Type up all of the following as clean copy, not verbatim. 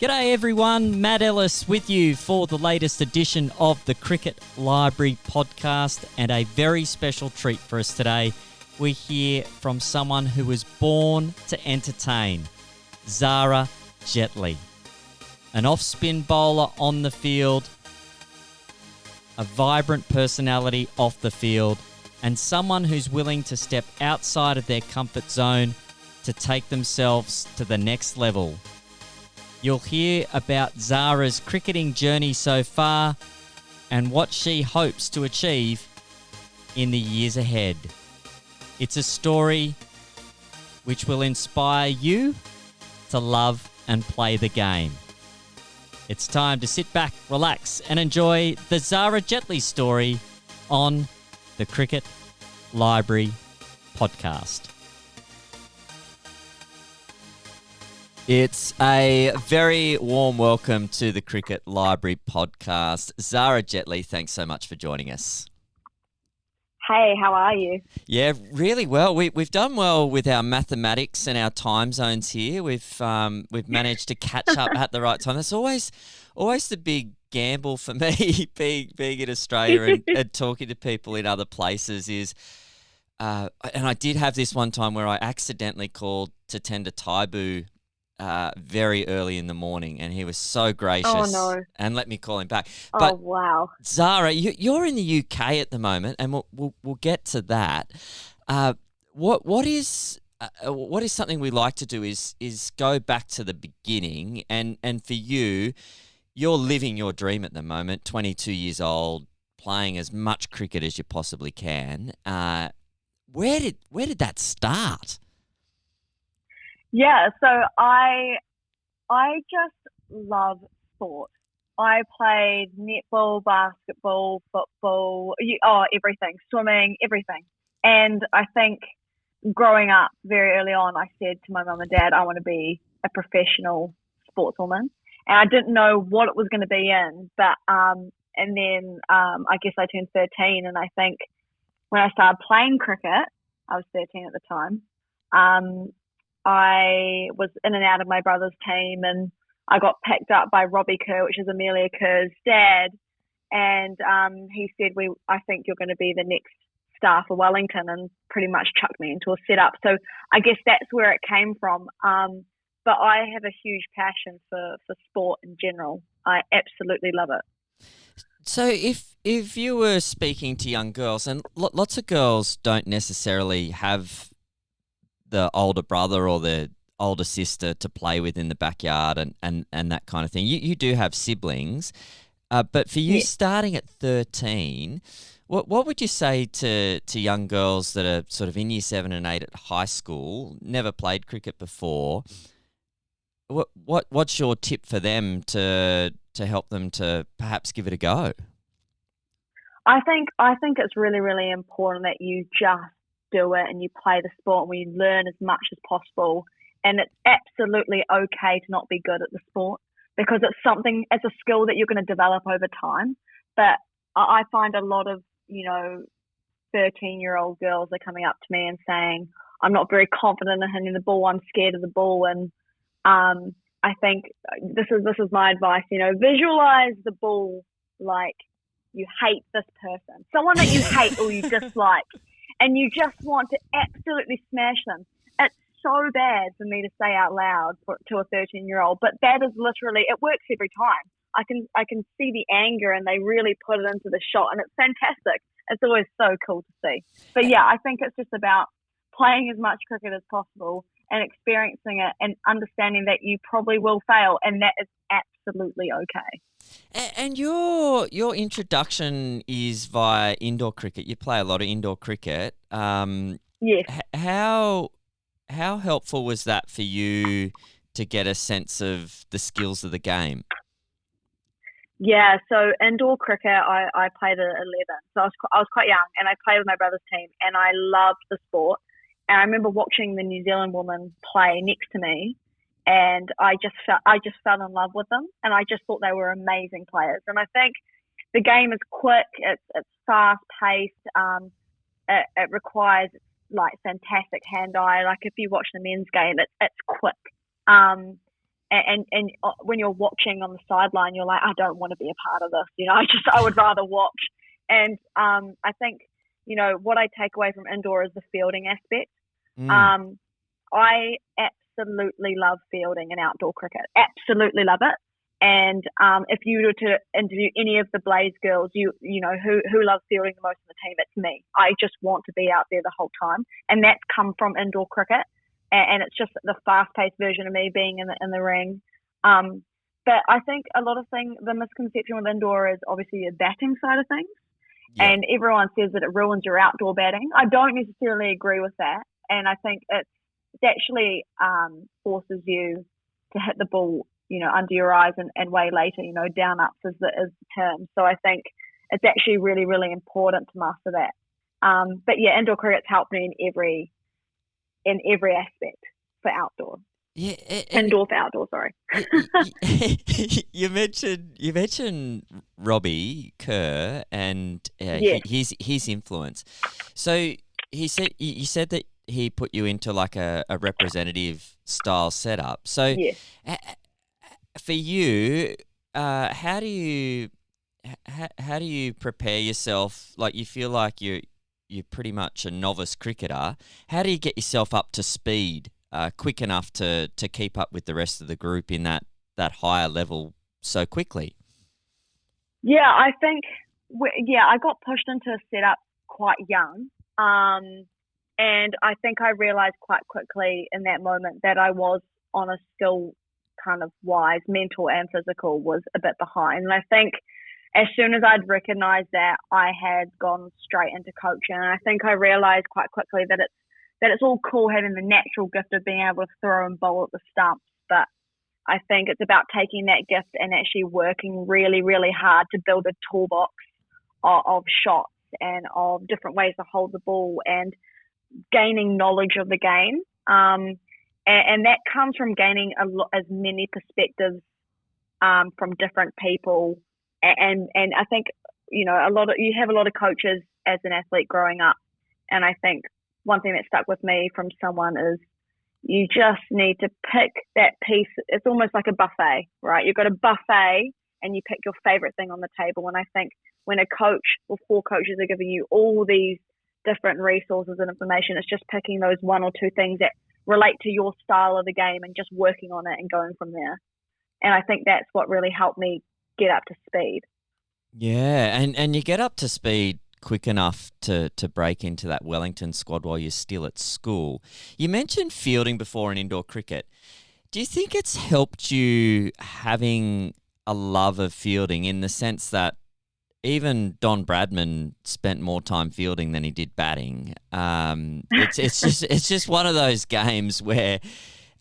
G'day everyone, Matt Ellis with you for the latest edition of the Cricket Library podcast, and a very special treat for us today. We hear from someone who was born to entertain, Xara Jetly. An off-spin bowler on the field, a vibrant personality off the field, and someone who's willing to step outside of their comfort zone to take themselves to the next level. You'll hear about Zara's cricketing journey so far and what she hopes to achieve in the years ahead. It's a story which will inspire you to love and play the game. It's time to sit back, relax, and enjoy the Xara Jetly story on the Cricket Library podcast. It's a very warm welcome to the Cricket Library podcast. Xara Jetly, thanks so much for joining us. Hey, how are you? Yeah, really well. We've done well with our mathematics and our time zones here. We've managed to catch up at the right time. That's always the big gamble for me, being in Australia and talking to people in other places is, and I did have this one time where I accidentally called to tend to Taibu very early in the morning, and he was so gracious and let me call him back. But wow. Zara, you're in the UK at the moment, and we'll get to that. What is something we like to do is go back to the beginning, and for you, you're living your dream at the moment, 22 years old, playing as much cricket as you possibly can. Where did that start? Yeah, so I just love sport. I played netball, basketball, football, everything, swimming, everything. And I think growing up very early on, I said to my mum and dad, I want to be a professional sportswoman. And I didn't know what it was going to be in, but and then I guess I turned 13, and I think when I started playing cricket, I was 13 at the time. I was in and out of my brother's team, and I got picked up by Robbie Kerr, which is Amelia Kerr's dad. And he said, I think you're going to be the next star for Wellington, and pretty much chucked me into a setup. So I guess that's where it came from. But I have a huge passion for sport in general. I absolutely love it. So if you were speaking to young girls, and lots of girls don't necessarily have the older brother or the older sister to play with in the backyard and that kind of thing. You do have siblings, but for you starting at 13, what would you say to young girls that are sort of in year 7 and 8 at high school, never played cricket before? What's your tip for them to help them to perhaps give it a go? I think it's really, really important that you just do it and you play the sport and you learn as much as possible. And it's absolutely okay to not be good at the sport, because it's a skill that you're going to develop over time. But I find a lot of, 13-year-old girls are coming up to me and saying, I'm not very confident in hitting the ball, I'm scared of the ball. And I think this is my advice, visualize the ball like you hate this person, someone that you hate or you dislike, and you just want to absolutely smash them. It's so bad for me to say out loud to a 13-year-old, but that is literally, it works every time. I can see the anger, and they really put it into the shot, and it's fantastic. It's always so cool to see. But yeah, I think it's just about playing as much cricket as possible and experiencing it and understanding that you probably will fail, and that is absolutely okay. And your introduction is via indoor cricket. You play a lot of indoor cricket. Yes. How helpful was that for you to get a sense of the skills of the game? Yeah, so indoor cricket, I played at 11. So I was quite young, and I played with my brother's team, and I loved the sport. And I remember watching the New Zealand woman play next to me, and I just fell in love with them, and I just thought they were amazing players. And I think the game is quick, it's fast paced, it requires like fantastic hand eye. Like if you watch the men's game, it's quick. And when you're watching on the sideline, you're like, I don't want to be a part of this. I would rather watch. And I think, what I take away from indoor is the fielding aspect. I absolutely love fielding in outdoor cricket. Absolutely love it. And if you were to interview any of the Blaze girls, who loves fielding the most in the team, it's me. I just want to be out there the whole time, and that's come from indoor cricket. And it's just the fast-paced version of me being in the ring. But I think a lot of the misconception with indoor is obviously the batting side of things. Yeah. And everyone says that it ruins your outdoor batting. I don't necessarily agree with that. And I think it actually forces you to hit the ball, under your eyes and way later, down ups is the term. So I think it's actually really, really important to master that. But yeah, indoor cricket's helped me in every aspect for outdoor. Yeah, indoor for outdoor. Sorry. You mentioned Robbie Kerr and his influence. So you said that he put you into like a representative style setup. So for you, how do you prepare yourself? Like, you feel like you're pretty much a novice cricketer. How do you get yourself up to speed quick enough to keep up with the rest of the group in that higher level so quickly? Yeah, I think, I got pushed into a setup quite young. And I think I realized quite quickly in that moment that I was on a skill kind of wise, mental and physical, was a bit behind. And I think as soon as I'd recognized that, I had gone straight into coaching. And I think I realized quite quickly that it's all cool having the natural gift of being able to throw and bowl at the stumps, but I think it's about taking that gift and actually working really, really hard to build a toolbox of shots and of different ways to hold the ball and gaining knowledge of the game. And that comes from gaining as many perspectives from different people. And I think, you have a lot of coaches as an athlete growing up. And I think one thing that stuck with me from someone is you just need to pick that piece. It's almost like a buffet, right? You've got a buffet and you pick your favorite thing on the table. And I think when a coach or 4 coaches are giving you all these different resources and information, it's just picking those 1 or 2 things that relate to your style of the game and just working on it and going from there. And I think that's what really helped me get up to speed. Yeah, and you get up to speed quick enough to break into that Wellington squad while you're still at school. You mentioned fielding before in indoor cricket. Do you think it's helped you having a love of fielding, in the sense that even Don Bradman spent more time fielding than he did batting? It's just one of those games where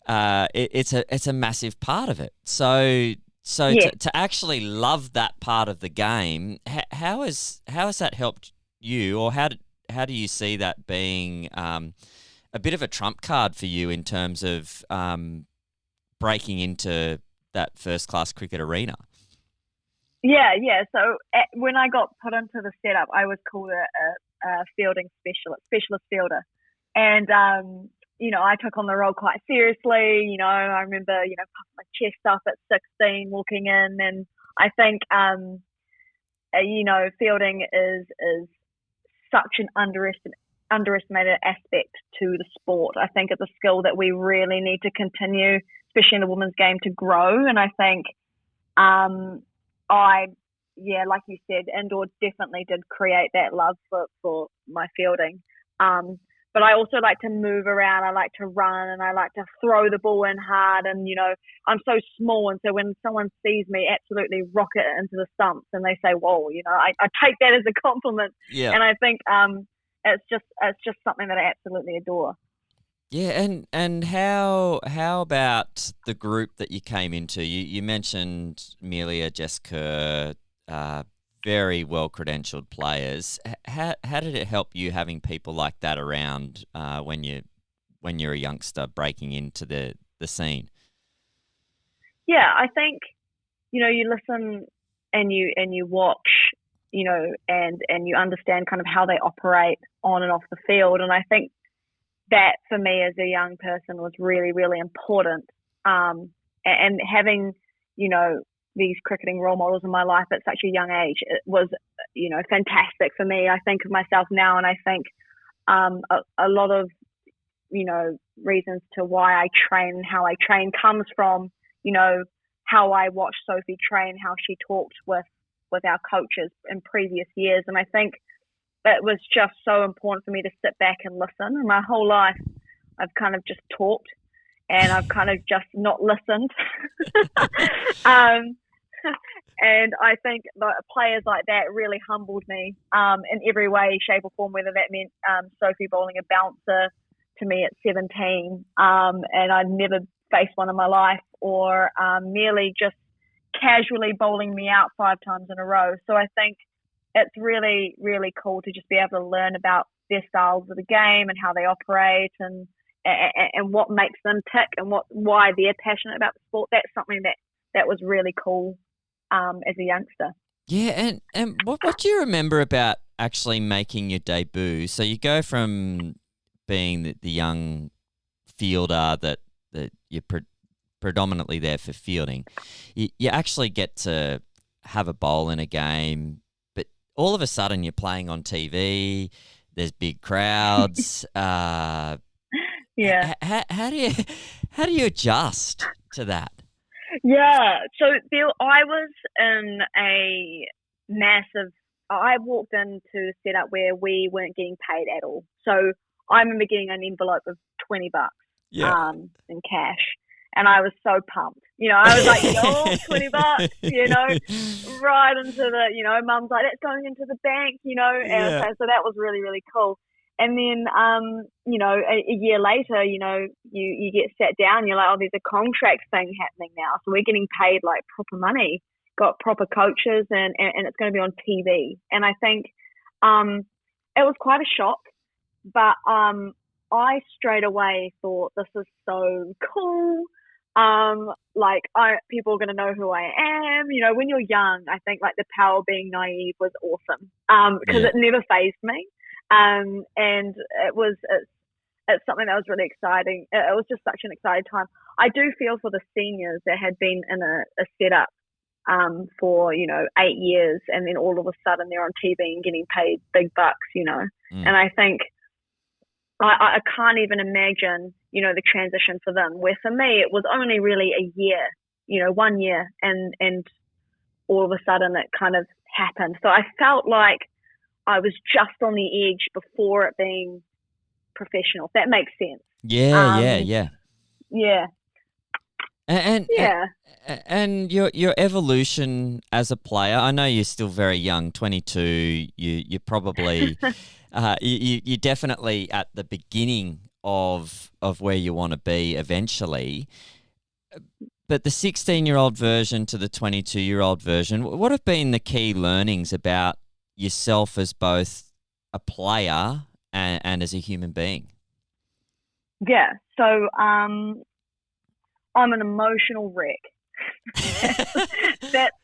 it's a massive part of it. So to actually love that part of the game, how has that helped you, or how do you see that being a bit of a trump card for you in terms of breaking into that first class cricket arena? Yeah. So when I got put into the setup, I was called a fielding specialist fielder, and I took on the role quite seriously. I remember puffing my chest up at 16, walking in, and I think fielding is such an underestimated aspect to the sport. I think it's a skill that we really need to continue, especially in the women's game, to grow. And I think like you said, indoor definitely did create that love for my fielding. But I also like to move around. I like to run, and I like to throw the ball in hard. And, I'm so small. And so when someone sees me absolutely rocket into the stumps and they say, whoa, I take that as a compliment. Yeah. And I think it's just something that I absolutely adore. Yeah, and how about the group that you came into? You mentioned Amelia, Jessica, very well-credentialed players. How did it help you having people like that around when you're a youngster breaking into the scene? Yeah, I think you listen and you watch, and you understand kind of how they operate on and off the field, and I think that for me as a young person was really, really important. And and having, you know, these cricketing role models in my life at such a young age, it was, you know, fantastic for me. I think of myself now, and I think a lot of, you know, reasons to why I train and how I train comes from, you know, how I watched Sophie train, how she talked with our coaches in previous years. And I think it was just so important for me to sit back and listen. And my whole life, I've kind of just talked and I've kind of just not listened. And I think players like that really humbled me in every way, shape or form, whether that meant Sophie bowling a bouncer to me at 17 and I'd never faced one in my life, or merely just casually bowling me out 5 times in a row. So I think it's really, really cool to just be able to learn about their styles of the game and how they operate and what makes them tick and why they're passionate about the sport. That's something that was really cool as a youngster. Yeah, and what do you remember about actually making your debut? So you go from being the young fielder that you're predominantly there for fielding. You actually get to have a bowl in a game, but all of a sudden you're playing on TV. There's big crowds. Yeah. How do you adjust to that? Yeah. So I was in a massive. I walked into a setup where we weren't getting paid at all. So I remember getting an envelope of $20 in cash. And I was so pumped. You know, I was like, yo, $20, you know, right into the, you know, mum's like, that's going into the bank, you know. And so that was really, really cool. And then, you know, a year later, you know, you get sat down, you're like, oh, there's a contract thing happening now. So we're getting paid like proper money, got proper coaches, and it's going to be on TV. And I think it was quite a shock. But I straight away thought, this is so cool. People are going to know who I am. You know, when you're young, I think like the power of being naive was awesome because it never fazed me. And it's something that was really exciting. It was just such an exciting time. I do feel for the seniors that had been in a setup for, you know, 8 years, and then all of a sudden they're on TV and getting paid big bucks, you know. And I think I can't even imagine, you know, the transition for them, where for me it was only really a year, you know, 1 year, and all of a sudden it kind of happened. So I felt like I was just on the edge before it being professional, if that makes sense. Yeah. And your evolution as a player, I know you're still very young, 22. You probably you're definitely at the beginning of where you want to be eventually. But the 16-year-old version to the 22-year-old version, what have been the key learnings about yourself as both a player and as a human being? Yeah, so I'm an emotional wreck. That's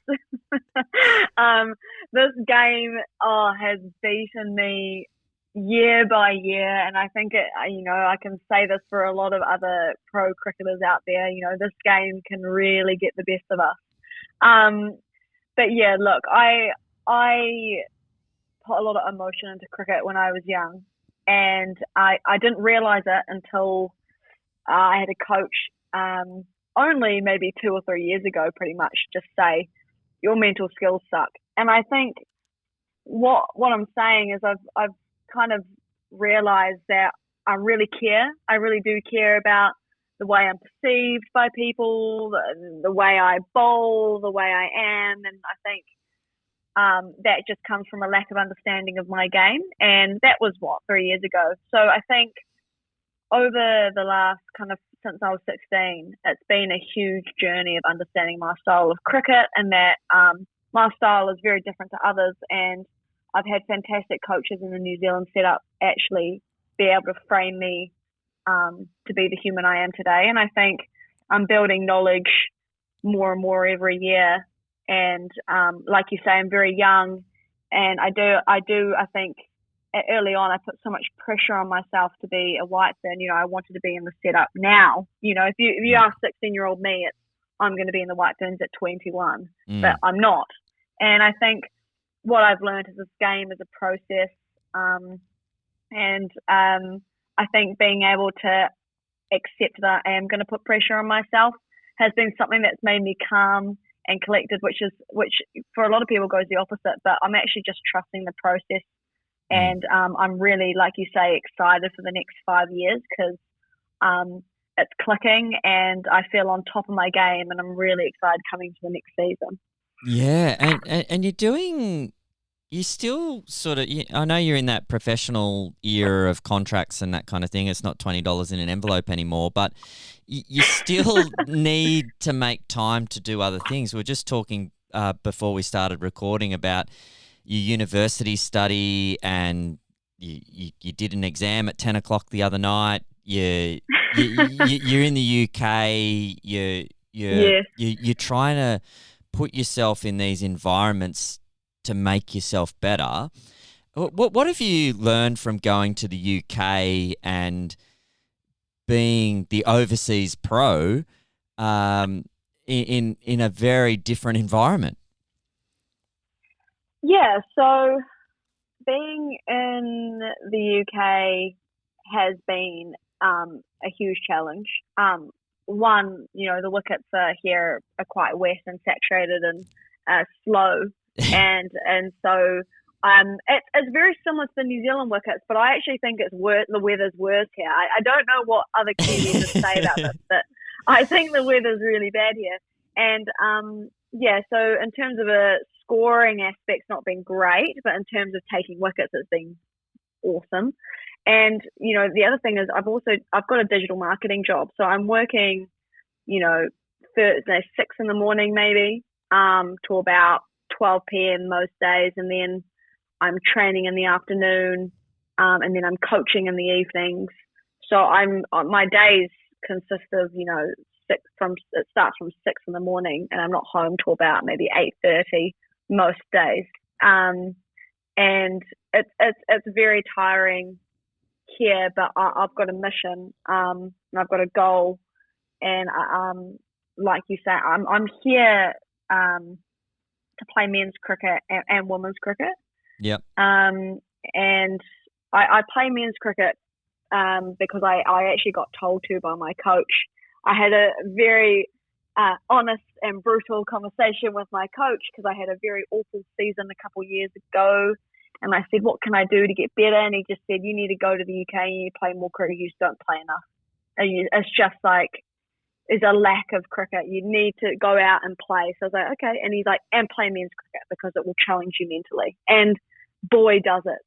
this game has beaten me year by year, and I think I can say this for a lot of other pro cricketers out there. You know, this game can really get the best of us. But yeah, look, I put a lot of emotion into cricket when I was young, and I didn't realize it until I had a coach only maybe 2 or 3 years ago, pretty much, just say your mental skills suck. And I think what I'm saying is I've kind of realized that I really care. I really do care about the way I'm perceived by people, the way I bowl, the way I am, and I think that just comes from a lack of understanding of my game, and that was 3 years ago. So I think over the last kind of since I was 16, it's been a huge journey of understanding my style of cricket, and that my style is very different to others, and I've had fantastic coaches in the New Zealand setup actually be able to frame me to be the human I am today. And I think I'm building knowledge more and more every year. And like you say, I'm very young, and I think early on I put so much pressure on myself to be a white fin. You know, I wanted to be in the setup now. You know, if you ask 16-year-old me, I'm going to be in the white ferns at 21, but I'm not. And I think what I've learned is this game is a process, and I think being able to accept that I am going to put pressure on myself has been something that's made me calm and collected, which for a lot of people goes the opposite. But I'm actually just trusting the process, and I'm really, like you say, excited for the next 5 years because it's clicking and I feel on top of my game, and I'm really excited coming to the next season. Yeah, and you still sort of, I know you're in that professional era of contracts and that kind of thing. It's not $20 in an envelope anymore, but you still need to make time to do other things. We were just talking before we started recording about your university study, and you did an exam at 10 o'clock the other night. You're in the UK. You're trying to put yourself in these environments to make yourself better. What have you learned from going to the UK and being the overseas pro in a very different environment? Yeah, so being in the UK has been a huge challenge. One, the wickets here are quite wet and saturated and slow. and so it's very similar to the New Zealand wickets, but I actually think it's worse. The weather's worse here. I don't know what other Kiwis would say about this, but I think the weather's really bad here. And so in terms of a scoring aspect, it's not been great, but in terms of taking wickets, it's been awesome. And the other thing is I've got a digital marketing job, so I'm working Thursday 6 in the morning maybe to about 12 p.m. most days, and then I'm training in the afternoon, and then I'm coaching in the evenings. So my days consist of it starts from 6 in the morning, and I'm not home till about maybe 8:30 most days. And it's very tiring here, but I've got a mission, and I've got a goal, and like you say, I'm here to play men's cricket and women's cricket. Yep. And I play men's cricket because I actually got told to by my coach. I had a very honest and brutal conversation with my coach because I had a very awful season a couple of years ago. And I said, what can I do to get better? And he just said, you need to go to the UK and you play more cricket. You just don't play enough. And it's just like, there's a lack of cricket. You need to go out and play. So I was like, okay. And he's like, and play men's cricket because it will challenge you mentally. And boy, does it.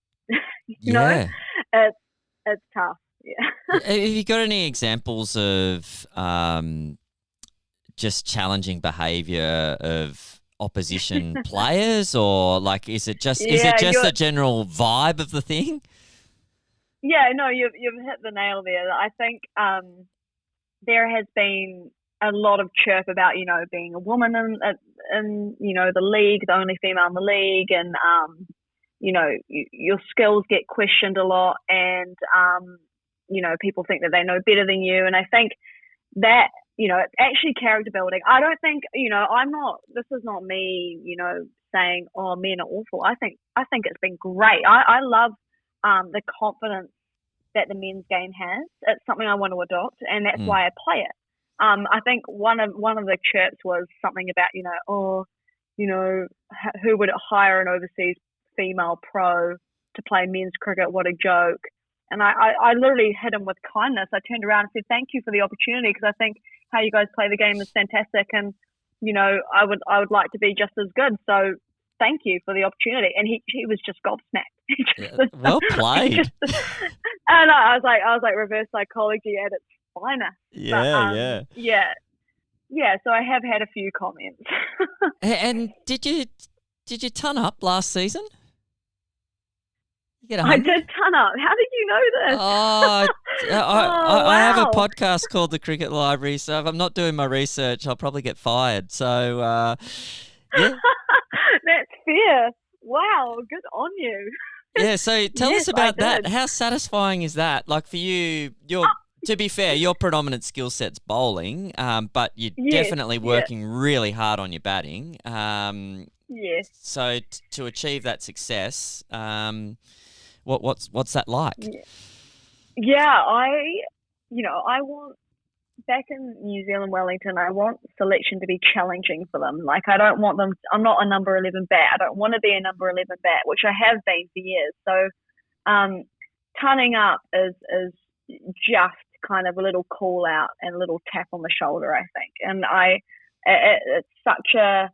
you know? It's tough. Yeah. Have you got any examples of just challenging behaviour of opposition players, or like is it just the general vibe of the thing? Yeah, no, you've hit the nail there. I think there has been a lot of chirp about being a woman in the league, the only female in the league, and your skills get questioned a lot, and people think that they know better than you, and I think that it's actually character building. I don't think this is not me saying, oh, men are awful. I think it's been great. I love the confidence that the men's game has. It's something I want to adopt, and that's why I play it. I think one of the chirps was something about who would hire an overseas female pro to play men's cricket? What a joke. And I literally hit him with kindness. I turned around and said, thank you for the opportunity, because I think how you guys play the game is fantastic, and I would like to be just as good. So thank you for the opportunity. And he was just gobsmacked. Well played. And I was like reverse psychology at its finest. Yeah, yeah. So I have had a few comments. And did you ton up last season? I did ton up. How did you know this? I have a podcast called The Cricket Library, so if I'm not doing my research, I'll probably get fired. So, yeah. That's fair. Wow, good on you. Yeah, so tell us about that. How satisfying is that? Like for you, to be fair, your predominant skill set's bowling, but you're Yes, definitely working really hard on your batting. Yes. So to achieve that success, what's that like? Yeah, I want, back in New Zealand, Wellington, I want selection to be challenging for them. Like, I don't want them, I'm not a number 11 bat. I don't want to be a number 11 bat, which I have been for years. So, turning up is just kind of a little call out and a little tap on the shoulder, I think. And it's such a,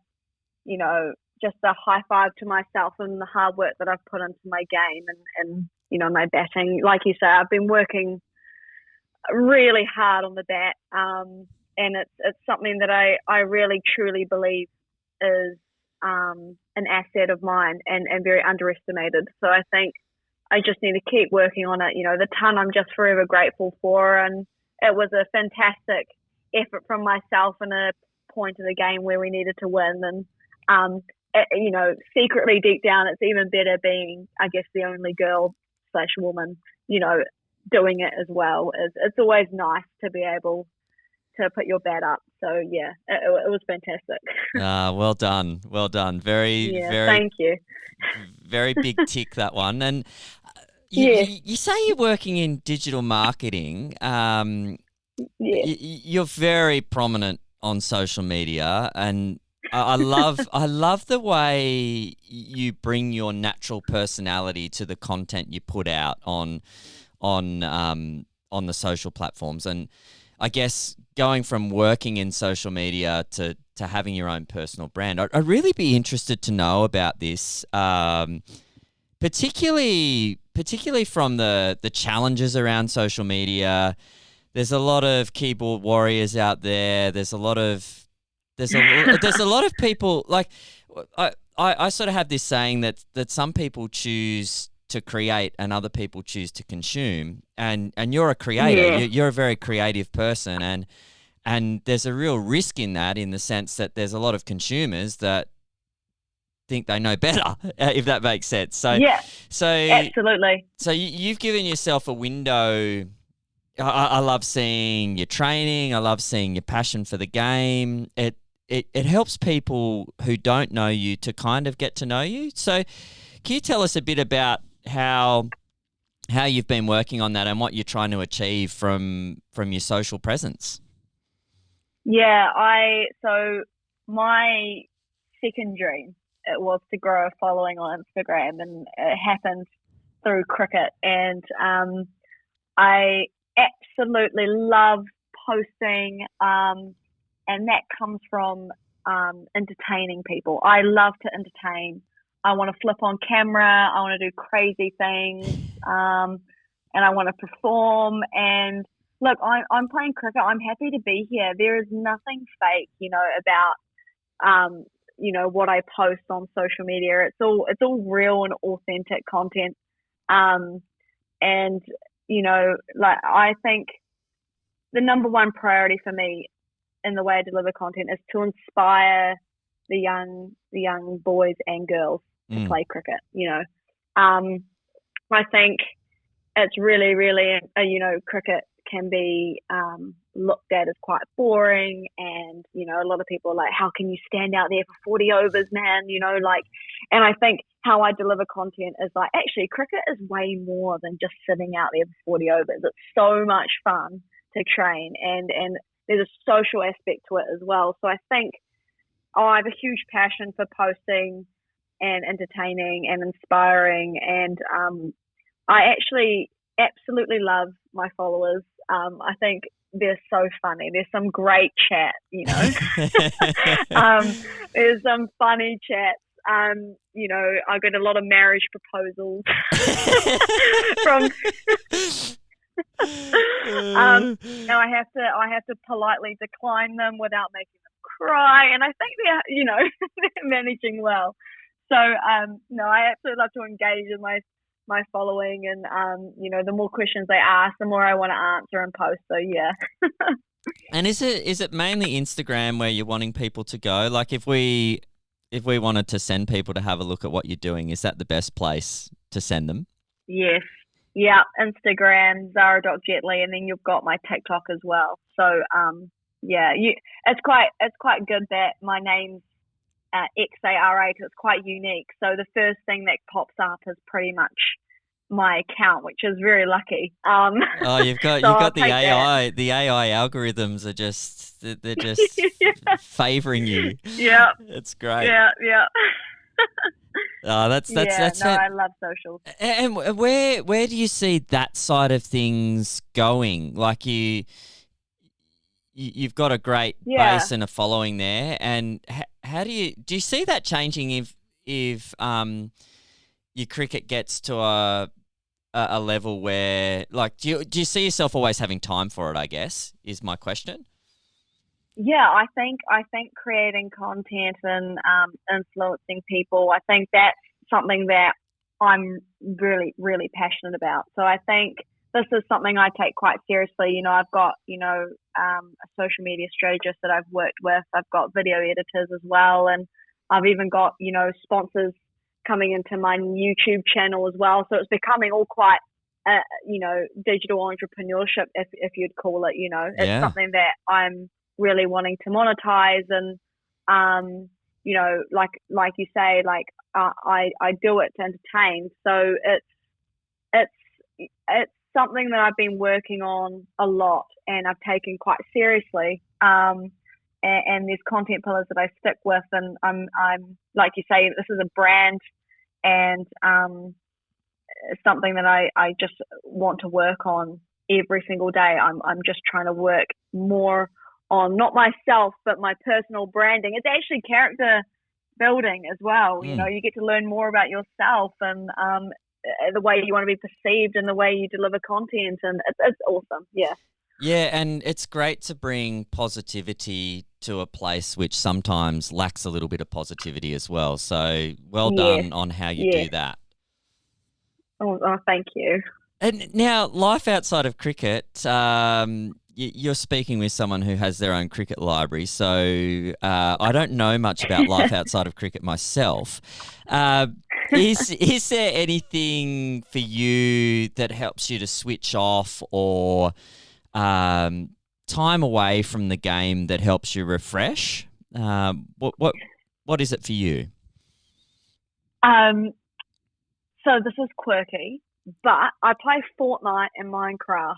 just a high five to myself and the hard work that I've put into my game and my batting. Like you say, I've been working really hard on the bat, and it's something that I really truly believe is an asset of mine and very underestimated. So I think I just need to keep working on it. The ton I'm just forever grateful for, and it was a fantastic effort from myself in a point of the game where we needed to win. And secretly deep down, it's even better being, I guess, the only girl/woman, doing it as well. It's always nice to be able to put your bat up. So yeah, it was fantastic. Well done. Very, very. Thank you. Very big tick, that one. And Yes. you say you're working in digital marketing. You're very prominent on social media, and I love the way you bring your natural personality to the content you put out on the social platforms. And I guess going from working in social media to having your own personal brand, I'd really be interested to know about this, particularly from the challenges around social media. There's a lot of keyboard warriors out there. There's a lot of people, like, I sort of have this saying that some people choose to create and other people choose to consume, and you're a creator. Yeah. You're a very creative person, and there's a real risk in that, in the sense that there's a lot of consumers that think they know better, if that makes sense. So Absolutely. So you've given yourself a window. I love seeing your training. I love seeing your passion for the game. It helps people who don't know you to kind of get to know you. So can you tell us a bit about how you've been working on that and what you're trying to achieve from your social presence? Yeah, so my second dream, it was to grow a following on Instagram, and it happened through cricket. And I absolutely love posting, and that comes from entertaining people. I love to entertain. I want to flip on camera. I want to do crazy things, and I want to perform. And look, I'm playing cricket. I'm happy to be here. There is nothing fake, about what I post on social media. It's all real and authentic content. I think the number one priority for me in the way I deliver content is to inspire the young boys and girls to play cricket. I think it's really, really, cricket can be looked at as quite boring, and a lot of people are like, how can you stand out there for 40 overs, man? And I think how I deliver content is like, actually, cricket is way more than just sitting out there for 40 overs. It's so much fun to train, and there's a social aspect to it as well. So I think I have a huge passion for posting and entertaining and inspiring, and I actually absolutely love my followers. I think they're so funny. There's some great chat, there's some funny chats. I get a lot of marriage proposals from. Now I have to politely decline them without making them cry, and I think they're they're managing well. So I absolutely love to engage in my following, and the more questions they ask, the more I want to answer and post. So yeah. And is it mainly Instagram where you're wanting people to go? Like, if we wanted to send people to have a look at what you're doing, is that the best place to send them? Yes. Yeah, Instagram, Xara.Jetly, and then you've got my TikTok as well. So yeah, it's quite good that my name's Xara because it's quite unique. So the first thing that pops up is pretty much my account, which is very lucky. Oh, you've got so you've I'll got the take that. AI. The AI algorithms are they're just favoring you. Yeah, It's great. yeah, yeah. Oh, Yeah, that's no, I love socials. and where do you see that side of things going? Like you've got a great Yeah. base and a following there, and how do you see that changing if your cricket gets to a level where, like, do you see yourself always having time for it, I guess, is my question. Yeah, I think creating content and influencing people, I think that's something that I'm really, really passionate about. So I think this is something I take quite seriously. I've got, a social media strategist that I've worked with. I've got video editors as well, and I've even got, sponsors coming into my YouTube channel as well. So it's becoming all quite digital entrepreneurship, if you'd call it. It's Yeah. something that I'm really wanting to monetize, and like you say, like I do it to entertain. So it's something that I've been working on a lot, and I've taken quite seriously. And there's content pillars that I stick with, and I'm like you say, this is a brand, and something that I just want to work on every single day. I'm just trying to work more on not myself, but my personal branding. It's actually character building as well. Mm. You get to learn more about yourself, and the way you want to be perceived and the way you deliver content, and it's awesome. Yeah. Yeah, and it's great to bring positivity to a place which sometimes lacks a little bit of positivity as well. So well Yes. done on how you Yes. do that. Oh, thank you. And now, life outside of cricket, you're speaking with someone who has their own cricket library. So I don't know much about life outside of cricket myself. Is there anything for you that helps you to switch off, or time away from the game that helps you refresh? What is it for you? So this is quirky, but I play Fortnite and Minecraft.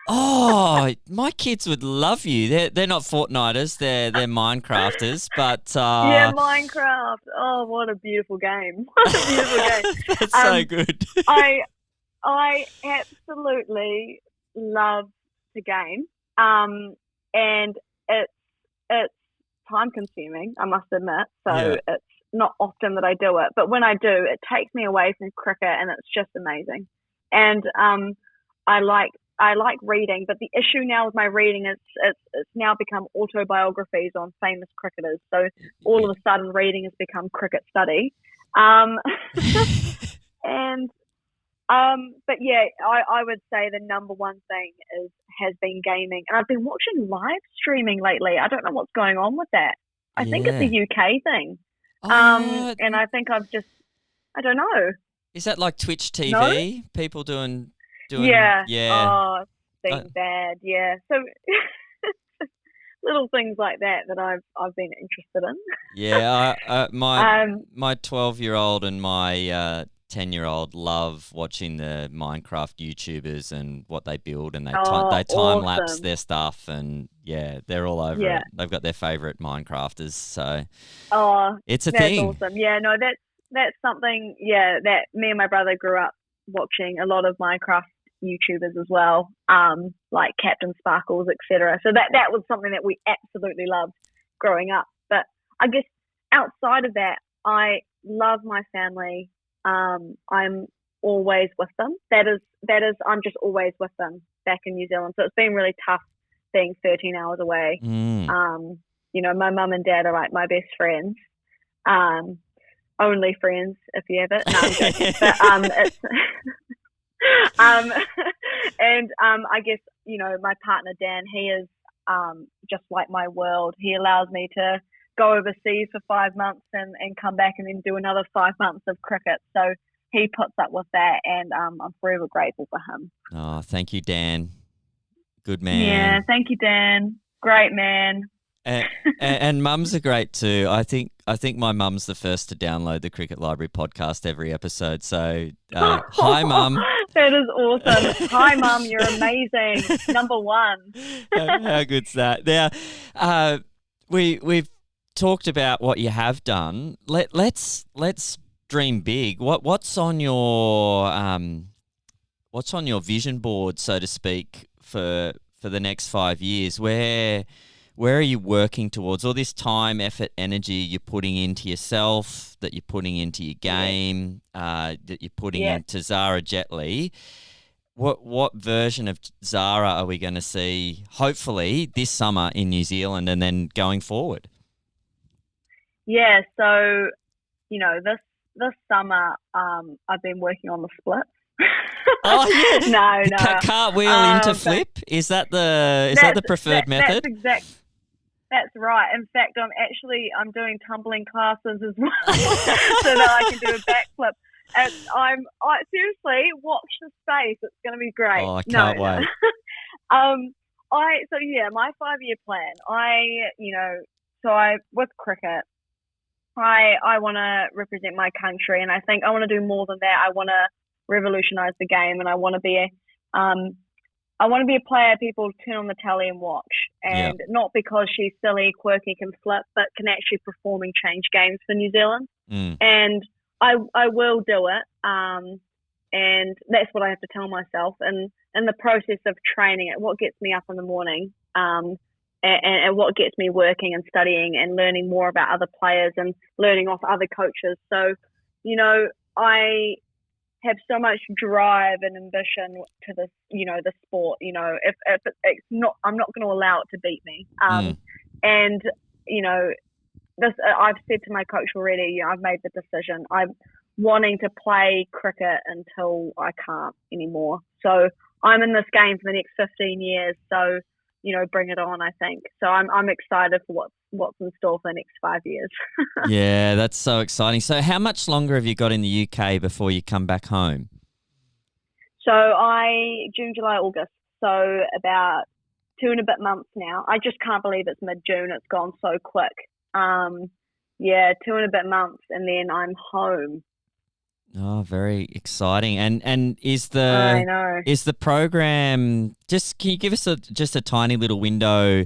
Oh, my kids would love you. They're not Fortniters, they're Minecrafters, but Yeah, Minecraft. Oh, what a beautiful game! What a beautiful game. that's so good. I absolutely love the game. And it's time consuming, I must admit. So Yeah. it's not often that I do it, but when I do, it takes me away from cricket, and it's just amazing. And I like reading, but the issue now with my reading is it's now become autobiographies on famous cricketers. So all of a sudden, reading has become cricket study. Um, and but yeah, I would say the number one thing has been gaming, and I've been watching live streaming lately. I don't know what's going on with that. I think it's a Yeah. UK thing. Uh, And I think I don't know. is that like Twitch No? TV? People doing Yeah. yeah. Oh, it's Uh, been bad. Yeah. So little things like that I've been interested in. yeah, my Um. 12-year-old and my 10-year-old love watching the Minecraft YouTubers and what they build, and Oh, they time lapse awesome. their stuff, and yeah, they're all over Yeah. it. They've got their favorite Minecrafters, so Oh, it's a that's thing. awesome. Yeah. No, that's something. Yeah, that me and my brother grew up watching a lot of Minecraft YouTubers as well. Like Captain Sparkles, etc. So that was something that we absolutely loved growing up. But I guess outside of that, I love my family. I'm always with them. That is I'm just always with them back in New Zealand. So it's been really tough being 13 hours away. Mm. My mum and dad are like my best friends. Um, only friends if you have it. No, I'm joking. But it's and I guess my partner Dan, he is just like my world. He allows me to go overseas for 5 months and come back and then do another 5 months of cricket. So he puts up with that, and I'm forever grateful for him. Oh, thank you, Dan. Good man. Yeah, thank you, Dan. Great man. And mums are great too. I think my mum's the first to download the Cricket Library podcast every episode. So hi, Mum. That is awesome. Hi, Mum. You're amazing. Number one. How good's that? Now, we've talked about what you have done. Let's dream big. What's on your vision board, so to speak, for the next 5 years? Where are you working towards? All this time, effort, energy you're putting into yourself, that you're putting into your game, that you're putting into Xara Jetly. What version of Zara are we going to see, hopefully, this summer in New Zealand and then going forward? Yeah, so, this summer I've been working on the splits. Oh, yeah. No. Cartwheel into flip? Is that the preferred method? That's right. In fact, I'm doing tumbling classes as well so that I can do a backflip. And I seriously, watch the space. It's going to be great. Oh, I can't wait. My 5-year plan. With cricket, I want to represent my country, and I think I want to do more than that. I want to revolutionize the game, and I want to be a player people turn on the telly and watch, and not because she's silly, quirky, can flip, but can actually perform and change games for New Zealand. And I will do it, and that's what I have to tell myself. And in the process of training it, what gets me up in the morning, and what gets me working and studying and learning more about other players and learning off other coaches. So, I have so much drive and ambition to this, the sport. If it's not, I'm not going to allow it to beat me. And this, I've said to my coach already. I've made the decision. I'm wanting to play cricket until I can't anymore. So I'm in this game for the next 15 years. So bring it on, I think. So I'm excited for what's in store for the next 5 years. Yeah, that's so exciting. So how much longer have you got in the UK before you come back home? So June, July, August. So about 2 and a bit months now. I just can't believe it's mid-June. It's gone so quick. 2 and a bit months, and then I'm home. Oh, very exciting! And is the program just? Can you give us just a tiny little window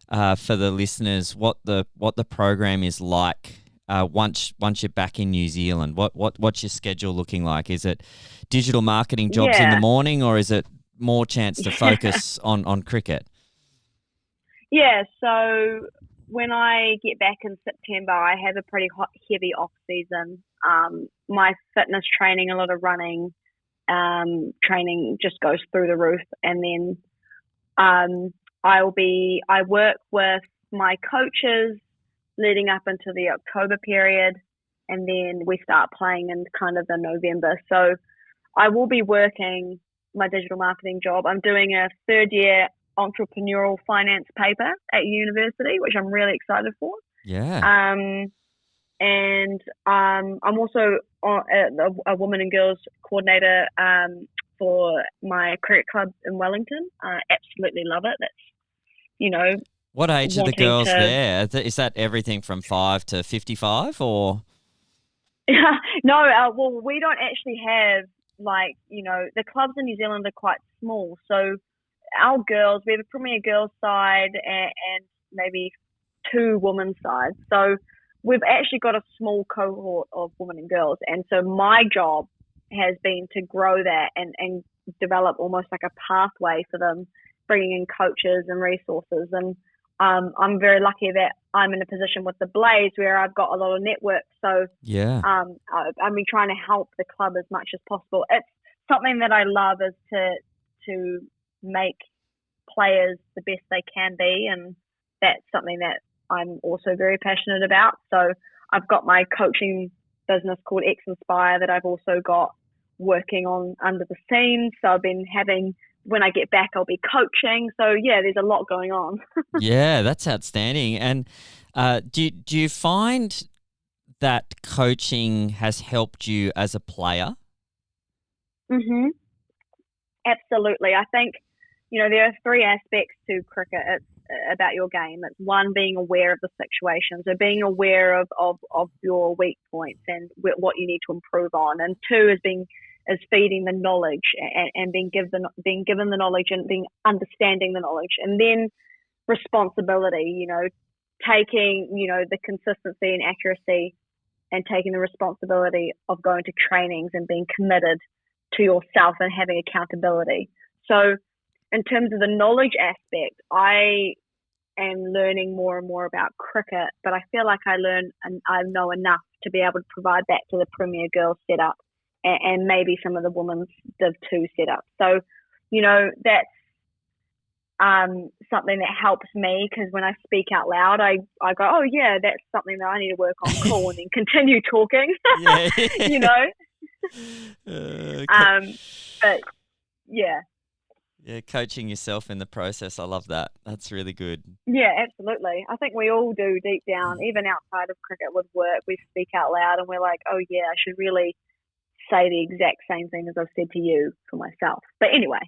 for the listeners what the program is like once you're back in New Zealand? What's your schedule looking like? Is it digital marketing jobs in the morning, or is it more chance to focus on cricket? Yeah. So when I get back in September, I have a pretty heavy off season. My fitness training, a lot of running, training just goes through the roof. And then I work with my coaches leading up into the October period, and then we start playing in kind of the November. So I will be working my digital marketing job. I'm doing a 3rd year entrepreneurial finance paper at university, which I'm really excited for. Yeah. And I'm also a women and girls coordinator for my cricket club in Wellington. I absolutely love it. That's, What age are the girls there? Is that everything from 5 to 55 or? No, well, we don't actually have the clubs in New Zealand are quite small. So our girls, we have a premier girls side and maybe 2 women's sides. So we've actually got a small cohort of women and girls. And so my job has been to grow that and develop almost like a pathway for them, bringing in coaches and resources. And I'm very lucky that I'm in a position with the Blaze where I've got a lot of network. So I've been trying to help the club as much as possible. It's something that I love, is to make players the best they can be. And that's something that I'm also very passionate about. So I've got my coaching business called X Inspire that I've also got working on under the scenes. So I've been having, when I get back, I'll be coaching. So yeah, there's a lot going on. Yeah, that's outstanding. And do you find that coaching has helped you as a player? Mhm. Absolutely. I think, there are three aspects to cricket. It's about your game. It's one, being aware of the situation, so being aware of your weak points and what you need to improve on. And two is feeding the knowledge and being given the knowledge and understanding the knowledge. And then responsibility, taking, the consistency and accuracy and taking the responsibility of going to trainings and being committed to yourself and having accountability. So in terms of the knowledge aspect, I am learning more and more about cricket, but I feel like I know enough to be able to provide that to the Premier Girls setup and maybe some of the women's Div 2 setup. So, that's something that helps me, because when I speak out loud, I go, oh yeah, that's something that I need to work on. Cool, and then continue talking. But yeah. Yeah, coaching yourself in the process. I love that. That's really good. Yeah, absolutely. I think we all do deep down, even outside of cricket with work, we speak out loud and we're like, oh yeah, I should really say the exact same thing as I've said to you for myself. But anyway.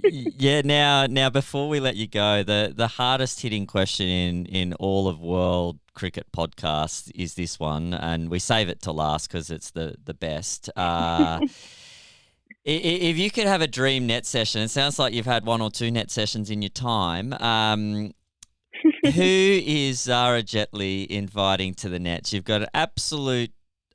Yeah, now before we let you go, the hardest hitting question in all of world cricket podcasts is this one, and we save it to last because it's the best. If you could have a dream net session, it sounds like you've had one or two net sessions in your time. Who is Xara Jetly inviting to the nets? You've got an absolute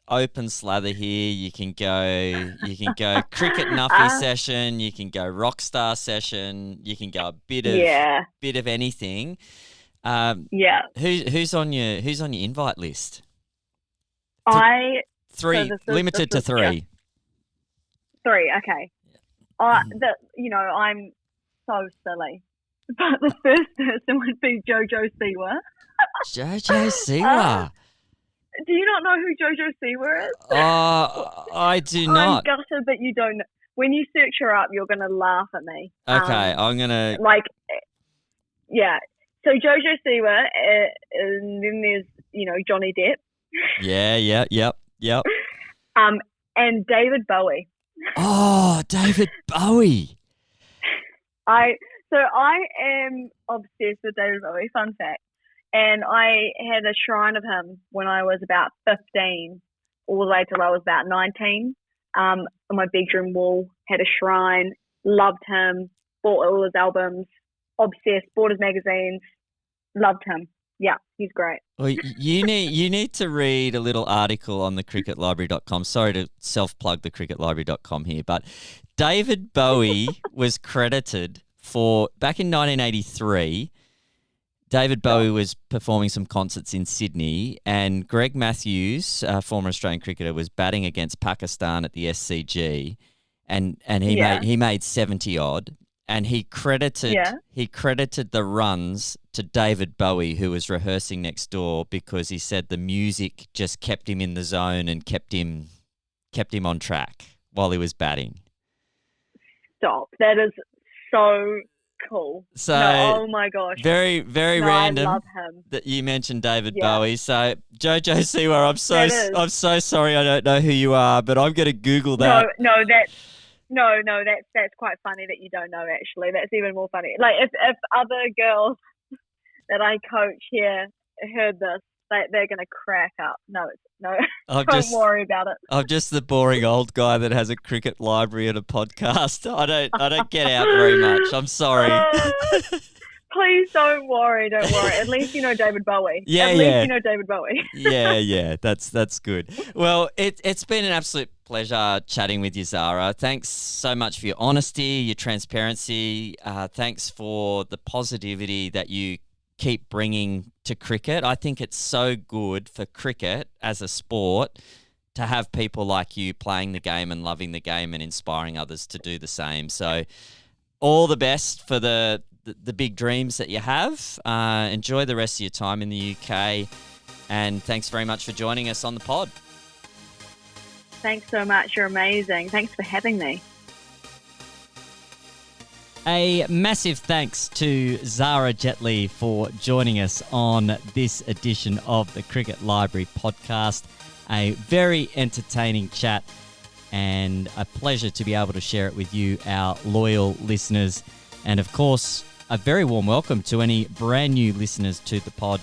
open slather here. You can go cricket nuffy session. You can go rock star session. You can go a bit of anything. Who's on your invite list? Three, limited to three. Three, okay. I'm so silly, but the first person would be Jojo Siwa. Jojo Siwa. Do you not know who Jojo Siwa is? I do not. I'm gutted that you don't know. When you search her up, you're going to laugh at me. Okay, I'm going to... Yeah. So Jojo Siwa, and then there's, Johnny Depp. Yep. And David Bowie. Oh, David Bowie. I am obsessed with David Bowie, fun fact. And I had a shrine of him when I was about 15, all the way till I was about 19. On my bedroom wall, had a shrine, loved him, bought all his albums, obsessed, bought his magazines, loved him. Yeah, he's great. Well, you need to read a little article on the cricketlibrary.com. Sorry to self-plug the cricketlibrary.com here, but David Bowie was credited for, back in 1983, David Bowie was performing some concerts in Sydney, and Greg Matthews, former Australian cricketer, was batting against Pakistan at the SCG, and he made 70 odd. And he credited the runs to David Bowie, who was rehearsing next door, because he said the music just kept him in the zone and kept him on track while he was batting. Stop! That is so cool. So, oh my gosh, very random. I love him. That you mentioned David Bowie. So Jojo Siwa, I'm so sorry I don't know who you are, but I'm going to Google that. No, that's quite funny that you don't know, actually. That's even more funny. Like, if other girls that I coach here heard this, they're going to crack up. No. Don't worry about it. I'm just the boring old guy that has a cricket library and a podcast. I don't get out very much. I'm sorry. Please don't worry. At least you know David Bowie. At least you know David Bowie. Yeah. That's good. Well, it's been an absolute pleasure chatting with you, Zara. Thanks so much for your honesty, your transparency. Thanks for the positivity that you keep bringing to cricket. I think it's so good for cricket as a sport to have people like you playing the game and loving the game and inspiring others to do the same. So all the best for the big dreams that you have. Enjoy the rest of your time in the UK, and thanks very much for joining us on the pod. Thanks so much. You're amazing. Thanks for having me. A massive thanks to Xara Jetly for joining us on this edition of the Cricket Library podcast. A very entertaining chat and a pleasure to be able to share it with you, our loyal listeners. And of course, a very warm welcome to any brand new listeners to the pod.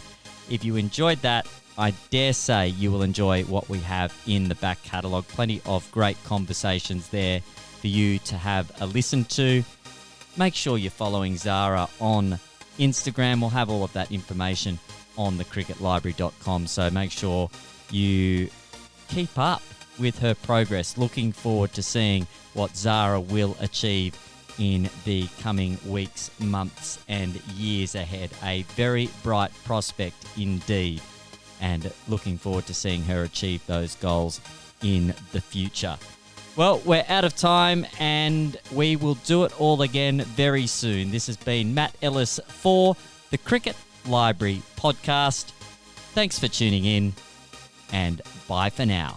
If you enjoyed that, I dare say you will enjoy what we have in the back catalogue. Plenty of great conversations there for you to have a listen to. Make sure you're following Zara on Instagram. We'll have all of that information on thecricketlibrary.com. So make sure you keep up with her progress. Looking forward to seeing what Zara will achieve in the coming weeks, months, and years ahead. A very bright prospect indeed. And looking forward to seeing her achieve those goals in the future. Well, we're out of time and we will do it all again very soon. This has been Matt Ellis for the Cricket Library podcast. Thanks for tuning in and bye for now.